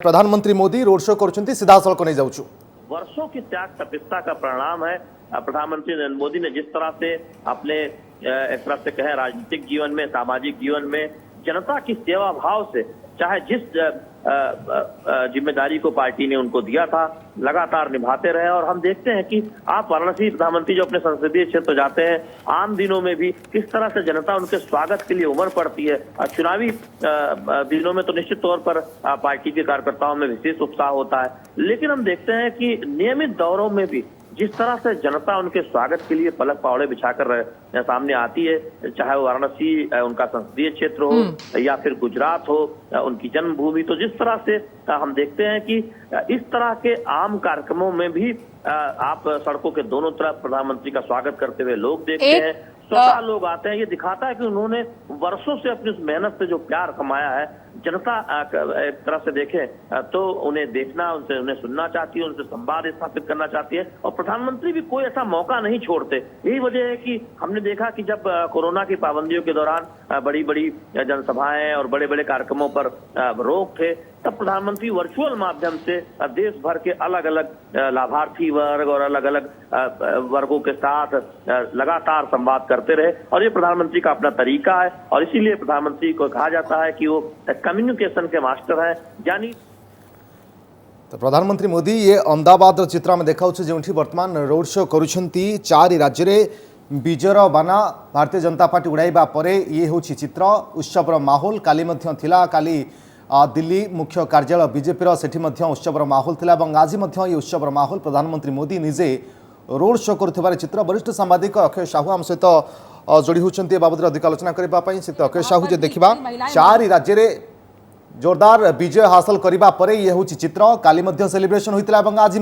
प्रधानमंत्री Modi road show कर सीधा सड़क नहीं जाऊँ। वर्षों की त्याग तपस्या का परिणाम है। प्रधानमंत्री नरेंद्र मोदी ने जिस तरह से अपने एक तरह से कहें राजनीतिक जीवन में, सामाजिक जीवन में जनता की सेवा भाव से, चाहे जिस जिम्मेदारी को पार्टी ने उनको दिया था, लगातार निभाते रहे। और हम देखते हैं कि आप वाराणसी प्रधानमंत्री जो अपने संसदीय क्षेत्र जाते हैं, आम दिनों में भी किस तरह से जनता उनके स्वागत के लिए उमड़ पड़ती है। चुनावी दिनों में तो निश्चित तौर पर पार्टी के कार्यकर्ताओं में विशेष उत्साह होता है, लेकिन हम देखते हैं कि नियमित दौरों में भी जिस तरह से जनता उनके स्वागत के लिए पलक पावड़े बिछाकर सामने आती है, चाहे वो वाराणसी उनका संसदीय क्षेत्र हो या फिर गुजरात हो उनकी जन्मभूमि, तो जिस तरह से हम देखते हैं कि इस तरह के आम कार्यक्रमों में भी आप सड़कों के दोनों तरफ प्रधानमंत्री का स्वागत करते हुए लोग देखते हैं। स्वतः लोग आते हैं। ये दिखाता है कि उन्होंने वर्षों से अपनी उस मेहनत से जो प्यार कमाया है, जनता एक तरह से देखें तो उन्हें देखना, उन्हें सुनना चाहती है, उनसे संवाद स्थापित करना चाहती है। और प्रधानमंत्री भी कोई ऐसा मौका नहीं छोड़ते। यही वजह है कि हमने देखा कि जब कोरोना की पाबंदियों के दौरान बड़ी बड़ी जनसभाएं और बड़े बड़े कार्यक्रमों पर रोक थे, तब प्रधानमंत्री वर्चुअल माध्यम से देश भर के अलग अलग लाभार्थी वर्ग और अलग अलग वर्गों के साथ लगातार संवाद करते रहे। और ये प्रधानमंत्री का अपना तरीका है, और इसीलिए प्रधानमंत्री को कहा जाता है कि वो कम्युनिकेशन के मास्टर है। यानी तो प्रधानमंत्री मोदी ये अहमदाबाद चित्र में देखा जो वर्तमान रोड शो करुछंती 4 राज्य में विजयर बाना भारतीय जनता पार्टी उड़ाइबा परे ये हूँ चित्र। उत्सवर माहौल काली थिला, काली दिल्ली मुख्य कार्यालय बीजेपी सेठी उत्सवर माहौल थिला और आज ये उत्सवर माहौल प्रधानमंत्री मोदी निजे रोड शो कर चित्र। वरिष्ठ सांबादिक अक्षय साहू आम सहित जोड़ी होती बाबद अधिक आलोचना करने से अक्षय साहू जे देखा 4 राज्य में जोरदार विजय हासिल करने पर ये हूँ चित्र। काली सेलिब्रेशन होता है, आज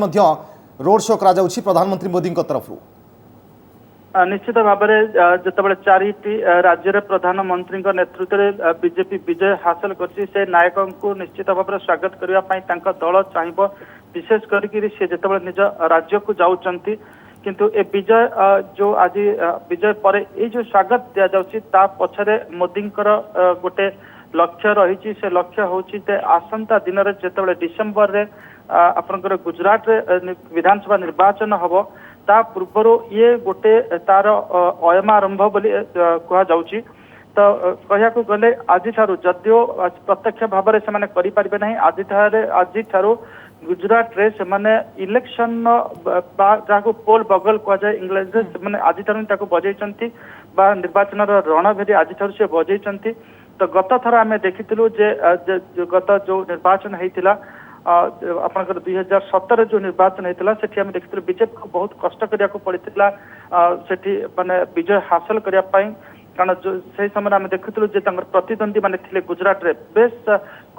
रोड शो करा प्रधानमंत्री मोदी तरफ। निश्चित भाव में जिते 4टी राज्य प्रधानमंत्री नेतृत्व में बीजेपी विजय हासिल कर नायकों को निश्चित भाव में स्वागत करने दल चाहब, विशेषकर सी जो निज राज्य को जाऊँच। किंतु ए विजय जो आज विजय पर ये जो स्वागत दि जाता पछरे मोदी गोटे लक्ष्य रही। से लक्ष्य हूँ आसंता दिन में जिते डिसेम्बर रे आपनकर गुजरात रे विधानसभा निर्वाचन हम ता पूर्वर ये गोटे तार अयमारंभ बोली कह जाउची। तो कहया को गले आज जदियो प्रत्यक्ष भाव में से करें ना, आज गुजरात रे से माने इलेक्शन जहाँ पोल बगल कह जाए इंग्लिश से आज बजाई निर्वाचन रणभेरी आज से बजाई। तो गत थर आम देखिलु जे गत जो निर्वाचन होता आपनकर 2017 जो निर्वाचन होता से देखते बीजेपी को बहुत कष्ट करिया को पड़ता सेठी माने विजय हासिल करने, कारण जो से समय आम देखुलु जे प्रतिद्वंदी माने थिले गुजरात रे बेस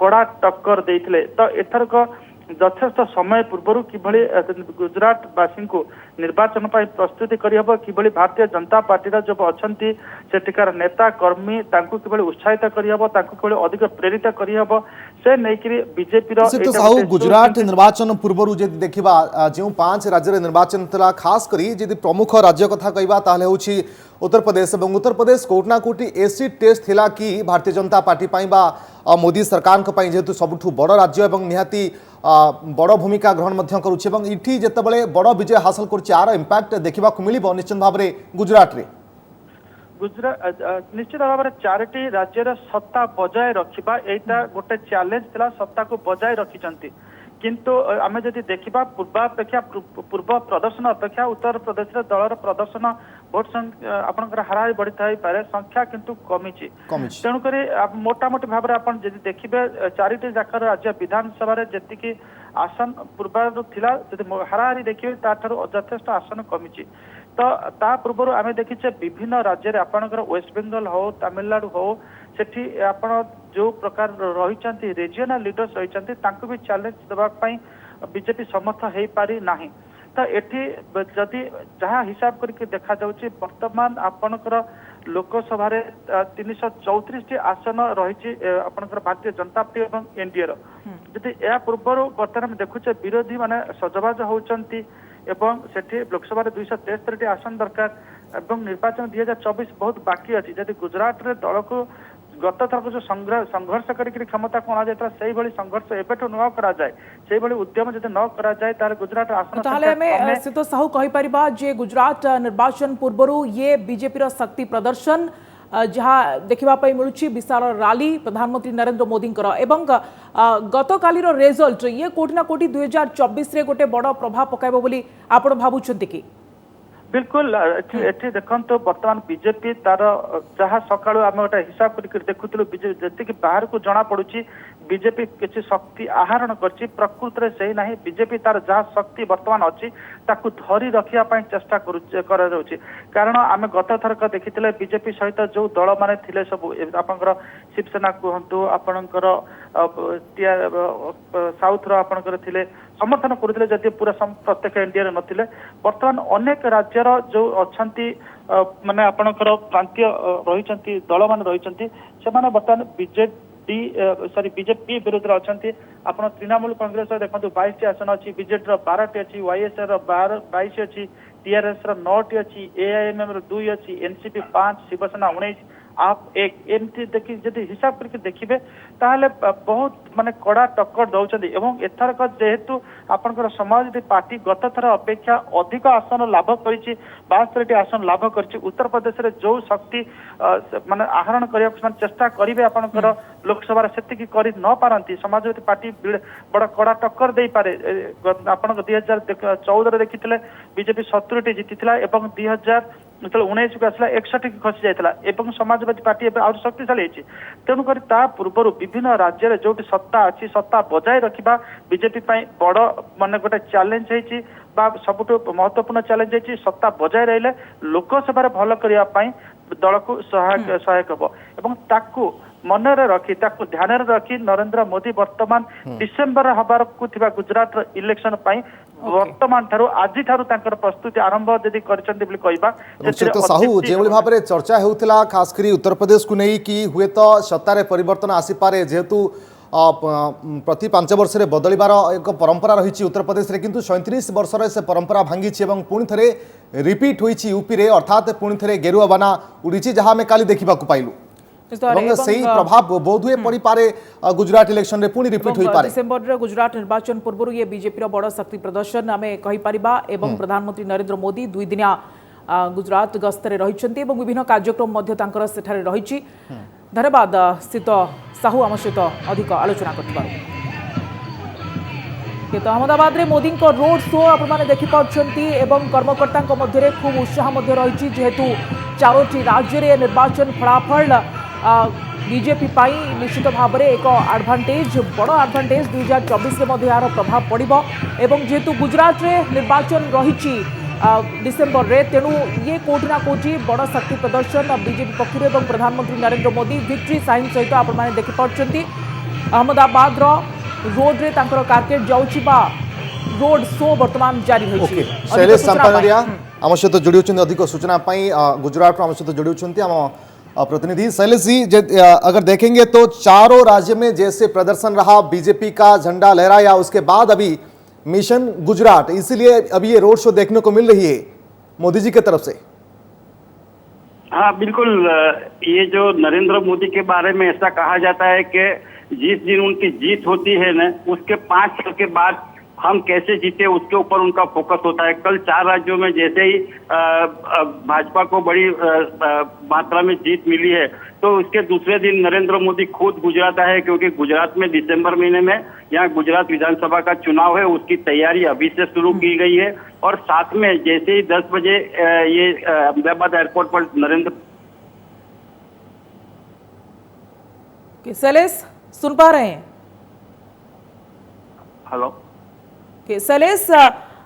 कड़ा टक्कर देइथिले। तो एथरक यथेष्ट समय पूर्व किभली गुजरातवासी को निर्वाचन पर प्रस्तुति करहब, किभली भारतीय जनता पार्टी जो अच्छा सेठिकार नेता कर्मी किभली उत्साहित करहब, किभली अधिक प्रेरित करहब से नहीं बीजेपी साहू गुजरात निर्वाचन पूर्व देखा जो 5 राज्य निर्वाचन था, खास करी प्रमुख राज्य कथा कहवा उत्तर प्रदेश। और उत्तर प्रदेश कोटना कोटी एसी टेस्ट थिला कि भारतीय जनता पार्टी मोदी सरकार जेहेतु सबुठु बड़ राज्य और निहाती बड़ भूमिका ग्रहण करुच्ची, जितेबाला बड़ विजय हासिल कर इंपैक्ट देखा मिल निश्चित भाव में गुजरात रे। गुजरात निश्चित भाव में 4टी राज्यर सत्ता बजाय रखा यहाँ गोटे चैलेंज था, सत्ता को बजाय रखिंट। किंतु आम जदि देखा पूर्व प्रदर्शन अपेक्षा उत्तर प्रदेश दलर प्रदर्शन भोट आपंकर हाराहारी बढ़ी थाईपे, संख्या किंतु कमी। तेणुक मोटामोटी भाव में आप देखिए 4टी जाक राज्य विधानसभा जी आसन पूर्व थिला, हाराहारी देखिए यथेष्ट आसन कमी। तो ता पूर्व आम देखीचे विभिन्न राज्य में आपनकर वेस्ट बेंगल हो, तमिलनाडु हो, सेठी आपण जो प्रकार रही रिजियोनल लीडर्स रही भी चैलेंज देवाई बीजेपी समर्थ हो पारि ना। तो एठी जदि जहाँ हिसाब करके देखा जाउची वर्तमान आपनकर लोकसभा 334 आसन रही आपनकर भारतीय जनता पार्टी और एनडीए जदि या पूर्व बर्तमान देखुचे विरोधी माने सजबाज होउचंती एवं सेठी लोकसभा 273 आसन दरकार एवं निर्वाचन 2024 बहुत बाकी अच्छी। जदि गुजरात रे दल को गत थर जो संघर्ष करके क्षमता को अणाଯାଇଥିଲା ସେଇଭଳି संघर्ष एबेठୁ न करा जाए ସେଇଭଳି उद्यम जदि न करा जाए तार गुजरात आसन ताहले हमें सितो साहू कहि परिबा जे गुजरात निर्वाचन पूर्वरु ये बीजेपी रो शक्ति प्रदर्शन जहाँ देखा मिलूँ विशाल रैली प्रधानमंत्री नरेंद्र मोदी एवं गत काली रिजल्ट ये कोटि ना कोटि 2024 रे गोटे बड़ प्रभाव पकाइबो बोली आपण भाबुछंती कि बिल्कुल एठी देखंतो वर्तमान बीजेपी तार जहाँ सकाळु आम गोटे हिसाब करके देखुलु जी बाहर को जना पड़ुची बीजेपी किसी शक्ति आहरण करछि प्रकृत रे सही नाही बीजेपी तार जहाँ शक्ति वर्तमान अच्छी ताकू धरी रखिया पई चेष्टा करा जाउछि कारण आम गत थरक देखिथिले बीजेपी सहित जो दल माने थिले सब आपनकर शिवसेना कहंतु आपनकर साउथ रो आपनकर थिले समर्थन करुଥିଲେ जदि पूरा प्रत्येक इंडिया रे नथिले वर्तमान अनेक राज्यर जो अछंती माने आपनकर प्रांतीय रहिचंती दल मान रहिचंती सेमाने वर्तमान बीजेपी विरुद्ध अछंती आपण तृणमूल कांग्रेस देखंतु 22 आसन अछि बीजेडी रो 12 टी अछि वाईएसआर रो 22 अछि टीआरएस रो 9 टी अछि एआईएमएम रो 2 अछि एनसीपी 5 शिवसेना 19 आप एक एमती देखि जदि हिसाब करके देखिबे ताहले बहुत माने कड़ा टक्कर दउछथि एवं एथरक जेहेतु आपनकर समाजवादी पार्टी गत थर अपेक्षा अधिक आसन लाभ करिछि 72 आसन लाभ करिछि उत्तर प्रदेश रे जो शक्ति माने आहरण करिया चेष्टा करिवे आपनकर लोकसभा रे सेति की करि न पारंती समाजवादी पार्टी बड़ा कड़ा टक्कर दे पारे आपनक 2014 रे देखिथिले बीजेपी 70 टी जीतिथिला एवं 2019 को आसला 61 की खसी जाइथिला एवं समाजवादी पार्टी एबे और शक्तिशाली अछि तेनु करी ता पूर्वरु विभिन्न राज्य रे जोटी सत्ता अछि सत्ता बजाय रखिबा बीजेपी पई बड़ माने गोटे चैलेंज हेछि बा सबुठु महत्वपूर्ण चैलेंज हेछि सत्ता बजाय रहिले लोकसभा रे भल करिया पई दल को सहायक हबो एवं ताकू मनरे रखी ताकू ध्यान रे रखी नरेंद्र मोदी वर्तमान डिसेंबर हबार को थिबा गुजरात रो इलेक्शन पई वर्तमान थारु आजि थारु तांकर प्रस्तुति आरंभ जदि करचंती बोली कहबा तो साहू जेभली भाव में चर्चा होउतला खास करी उत्तर प्रदेश को नहीं कि हुए तो सत्तारे परिवर्तन आसी पारे जेहेतु प्रति 5 वर्ष रे बदलिबार एक परंपरा रही उत्तर प्रदेश रे किंतु 37 वर्ष रे से परंपरा भांगी एवं पुणी थे रिपीट होईची यूपी रे अर्थात पुणी थे गेरुआ बाना उड़ीची जहां में काली देखा पाइलु सही प्रभाव बोध हुए पड़ी पारे गुजरात इलेक्शन रे पुणी रिपीट होई पारे डिसेंबर रे गुजरात निर्वाचन पूर्व ये बीजेपी रो बड़ शक्ति प्रदर्शन आमे कहि परिबा एवं प्रधानमंत्री नरेंद्र मोदी 2 दिनिया गुजरात गस्तरे रहिछंती एवं विभिन्न कार्यक्रम मध्य तांकर सेठारे रहिछि धन्यवाद स्थित साहू आम सहित अधिक आलोचना करथिबारु के तो अहमदाबाद रे मोदी को रोड शो आपण माने देखि पाछंती एवं कर्मकर्ता को मध्य रे खूब उत्साह मध्य रहिछि जेहेतु चारोटी राज्य रे निर्वाचन फलाफल बीजेपी पाई निश्चित भाव में एक एडभांटेज बड़ एडभांटेज 2024 में यार प्रभाव पड़ो एवं जेहेतु गुजरात रे निर्वाचन रही डिसेंबर रे तेणु ये कोटि ना कोटि बड़ शक्ति प्रदर्शन बीजेपी पक्षर एवं प्रधानमंत्री नरेंद्र मोदी विक्ट्री साइन सहित आपण माने देखि पाछंती अहमदाबाद रो रोड रे तांकर कारकेट जाउछि बा रोड शो वर्तमान जारी होछि शैलेश सांपानिया आम सहित जोड़ी होछन अधिक सूचना पाई गुजरात आम सहित जोड़ी होछन आम प्रतिनिधि शैलेश जी अगर देखेंगे तो चारों राज्य में जैसे प्रदर्शन रहा बीजेपी का झंडा लहराया उसके बाद अभी मिशन गुजरात इसीलिए अभी ये रोड शो देखने को मिल रही है मोदी जी की तरफ से। हाँ बिल्कुल, ये जो नरेंद्र मोदी के बारे में ऐसा कहा जाता है कि जिस दिन उनकी जीत होती है ना उसके 5 साल के बाद हम कैसे जीते उसके ऊपर उनका फोकस होता है। कल 4 राज्यों में जैसे ही भाजपा को बड़ी मात्रा में जीत मिली है तो उसके दूसरे दिन नरेंद्र मोदी खुद गुजरात आए क्योंकि गुजरात में दिसंबर महीने में यहाँ गुजरात विधानसभा का चुनाव है, उसकी तैयारी अभी से शुरू की गई है। और साथ में जैसे ही 10 बजे ये अहमदाबाद एयरपोर्ट पर नरेंद्र शैलेश सुन पा रहे हैं? हेलो शैलेश,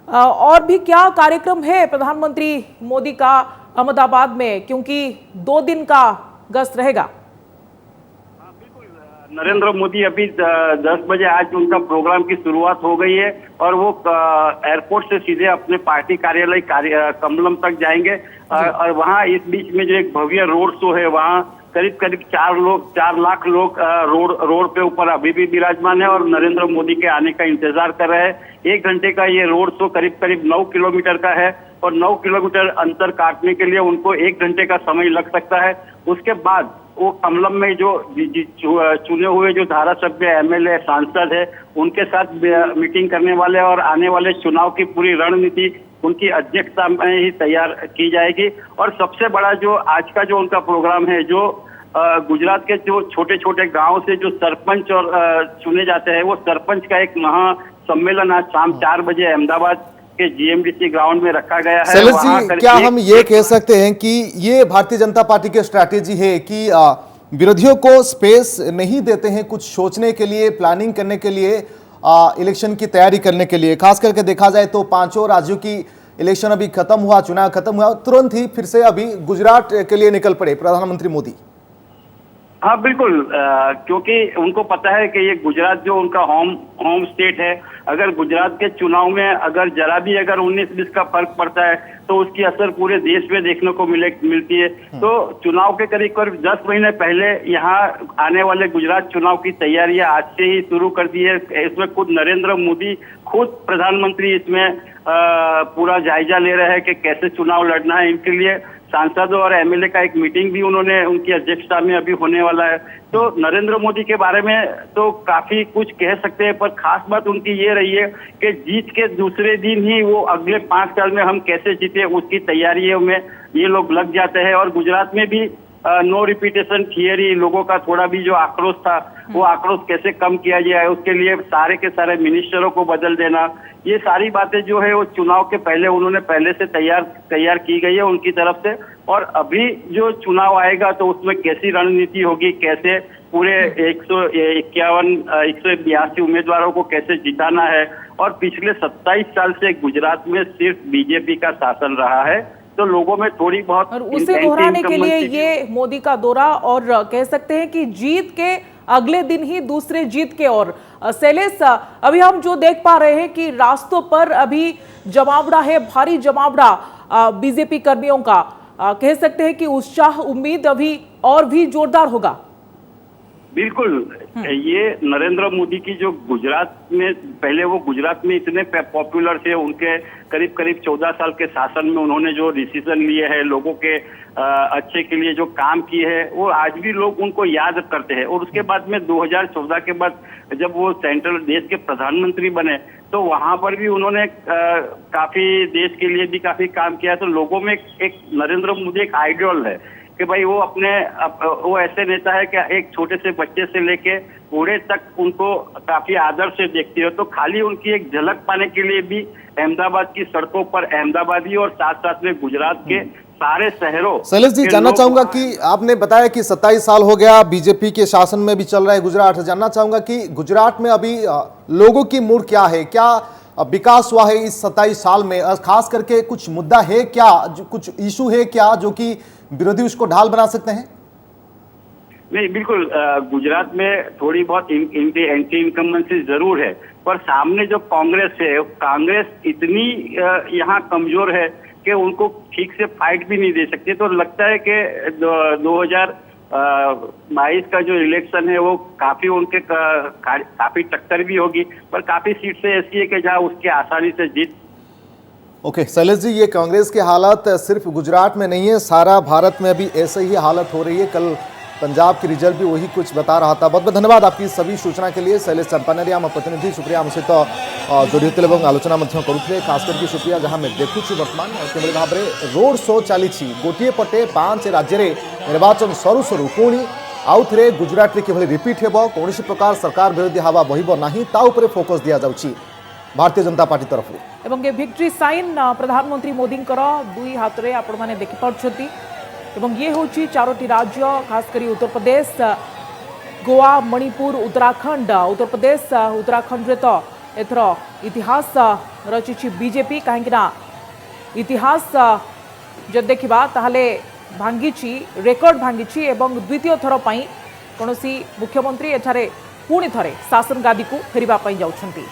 और भी क्या कार्यक्रम है प्रधानमंत्री मोदी का अहमदाबाद में, क्योंकि 2 दिन का गस्त रहेगा? नरेंद्र मोदी अभी 10 बजे आज उनका प्रोग्राम की शुरुआत हो गई है और वो एयरपोर्ट से सीधे अपने पार्टी कार्यालय कमलम तक जाएंगे और वहाँ इस बीच में जो एक भव्य रोड शो है वहाँ करीब 4 लाख लोग रोड पे ऊपर अभी भी विराजमान है और नरेंद्र मोदी के आने का इंतजार कर रहे हैं। 1 घंटे का ये रोड शो करीब 9 किलोमीटर का है और 9 किलोमीटर अंतर काटने के लिए उनको 1 घंटे का समय लग सकता है। उसके बाद वो कमलम में जो चुने हुए जो धारासभ्य एमएलए सांसद है उनके साथ मीटिंग करने वाले और आने वाले चुनाव की पूरी रणनीति उनकी अध्यक्षता में ही तैयार की जाएगी। और सबसे बड़ा जो आज का जो उनका प्रोग्राम है, जो गुजरात के जो छोटे छोटे गांव से जो सरपंच और चुने जाते हैं, वो सरपंच का एक महासम्मेलन आज शाम 4 बजे अहमदाबाद के जीएमडीसी ग्राउंड में रखा गया है। शैलेश जी, क्या हम ये कह सकते हैं कि ये भारतीय जनता पार्टी की स्ट्रैटेजी है कि विरोधियों को स्पेस नहीं देते हैं कुछ सोचने के लिए, प्लानिंग करने के लिए, इलेक्शन की तैयारी करने के लिए? खास करके देखा जाए तो 5 राज्यों की इलेक्शन अभी खत्म हुआ, चुनाव खत्म हुआ, तुरंत ही फिर से अभी गुजरात के लिए निकल पड़े प्रधानमंत्री मोदी। हाँ बिल्कुल, क्योंकि उनको पता है कि ये गुजरात जो उनका होम स्टेट है, अगर गुजरात के चुनाव में अगर जरा भी अगर 19-20 का फर्क पड़ता है तो उसकी असर पूरे देश में देखने को मिलती है। तो चुनाव के करीब 10 महीने पहले यहाँ आने वाले गुजरात चुनाव की तैयारियां आज से ही शुरू कर दी है। इसमें खुद नरेंद्र मोदी, खुद प्रधानमंत्री इसमें पूरा जायजा ले रहे हैं कि कैसे चुनाव लड़ना है। इनके लिए सांसदों और एमएलए का एक मीटिंग भी उन्होंने उनकी अध्यक्षता में अभी होने वाला है। तो नरेंद्र मोदी के बारे में तो काफी कुछ कह सकते हैं, पर खास बात उनकी ये रही है कि जीत के दूसरे दिन ही वो अगले 5 साल में हम कैसे जीते उसकी तैयारियों में ये लोग लग जाते हैं। और गुजरात में भी नो रिपीटेशन थियरी, लोगों का थोड़ा भी जो आक्रोश था वो आक्रोश कैसे कम किया जाए, उसके लिए सारे के सारे मिनिस्टरों को बदल देना, ये सारी बातें जो है वो चुनाव के पहले उन्होंने पहले से तैयार की गई है उनकी तरफ से। और अभी जो चुनाव आएगा तो उसमें कैसी रणनीति होगी, कैसे पूरे 182 उम्मीदवारों को कैसे जिताना है। और पिछले 27 साल से गुजरात में सिर्फ बीजेपी का शासन रहा है, तो लोगों में थोड़ी बहुत, और उसे दोहराने के लिए ये मोदी का दौरा, और कह सकते हैं कि जीत के अगले दिन ही दूसरे जीत के ओर। शैलेश, अभी हम जो देख पा रहे हैं कि रास्तों पर अभी जमावड़ा है, भारी जमावड़ा बीजेपी कर्मियों का। कह सकते हैं कि उत्साह, उम्मीद अभी और भी जोरदार होगा। बिल्कुल, ये नरेंद्र मोदी की जो गुजरात में, पहले वो गुजरात में इतने पॉपुलर थे, उनके करीब 14 साल के शासन में उन्होंने जो डिसीजन लिए हैं, लोगों के अच्छे के लिए जो काम किए हैं, वो आज भी लोग उनको याद करते हैं। और उसके बाद में 2014 के बाद जब वो सेंट्रल देश के प्रधानमंत्री बने तो वहां पर भी उन्होंने काफी देश के लिए भी काफी काम किया। तो लोगों में एक नरेंद्र मोदी एक आइडियल है कि भाई वो ऐसे नेता है कि एक छोटे से बच्चे से लेके बूढ़े तक उनको काफी आदर से देखते हो। तो खाली उनकी एक झलक पाने के लिए भी अहमदाबाद की सड़कों पर अहमदाबादी और साथ साथ में गुजरात के सारे शहरों। शैलेश जी, जानना चाहूंगा कि आपने बताया कि 27 साल हो गया बीजेपी के शासन में भी चल रहा है गुजरात। जानना चाहूंगा कि गुजरात में अभी लोगों की मूड क्या है, क्या विकास हुआ है इस 27 साल में? खास करके कुछ मुद्दा है क्या, कुछ इशू है क्या जो कि विरोधी उसको ढाल बना सकते हैं? नहीं, बिल्कुल, गुजरात में थोड़ी बहुत एंटी इनकम्बेंसी जरूर है, पर सामने जो कांग्रेस है, कांग्रेस इतनी यहाँ कमजोर है कि उनको ठीक से फाइट भी नहीं दे सकती। तो लगता है कि 2022 का जो इलेक्शन है वो काफी उनके काफी टक्कर भी होगी, पर काफी सीट से ऐसी है कि जहाँ उसके आसानी से जीत। ओके शैलेश जी, ये कांग्रेस की हालत सिर्फ गुजरात में नहीं है, सारा भारत में अभी ऐसे ही हालत हो रही है। कल पंजाब की रिजल्ट भी वही कुछ बता रहा था। बहुत बहुत धन्यवाद आपकी सभी सूचना के लिए। शैलेश चंपानेरी आम प्रतिनिधि सुप्रिया आम सहित जोड़ी होते आलोचना करुले। खास करके सुप्रिया, जहाँ मैं देखुची बर्तमान किभଳି भाव में रोड शो चली गोटे पटे 5 राज्य में निर्वाचन सरू सरू पुणी आउ थे गुजरात में किभଳି रिपीट हेब, कौन प्रकार सरकार विरोधी हवा बहिब नहीं ता उपरे फोकस दिया जाउची भारतीय जनता पार्टी तरफ। एवं ये विक्ट्री साइन प्रधानमंत्री मोदी दुई हाथ में आपण मैंने देखिपुंट। एवं ये हूँ 4टी राज्य, खासकर उत्तर प्रदेश, गोवा, मणिपुर, उत्तराखंड। उत्तर प्रदेश उत्तराखंड रे तो एथर इतिहास रचिछि बीजेपी, कहीं इतिहास जब देखा ताहले भांगी रेकर्ड भांगी एवं द्वितीय थर कौन मुख्यमंत्री एठारे पुणी थरे शासन गादी को फेरिबा पई जाउछंती।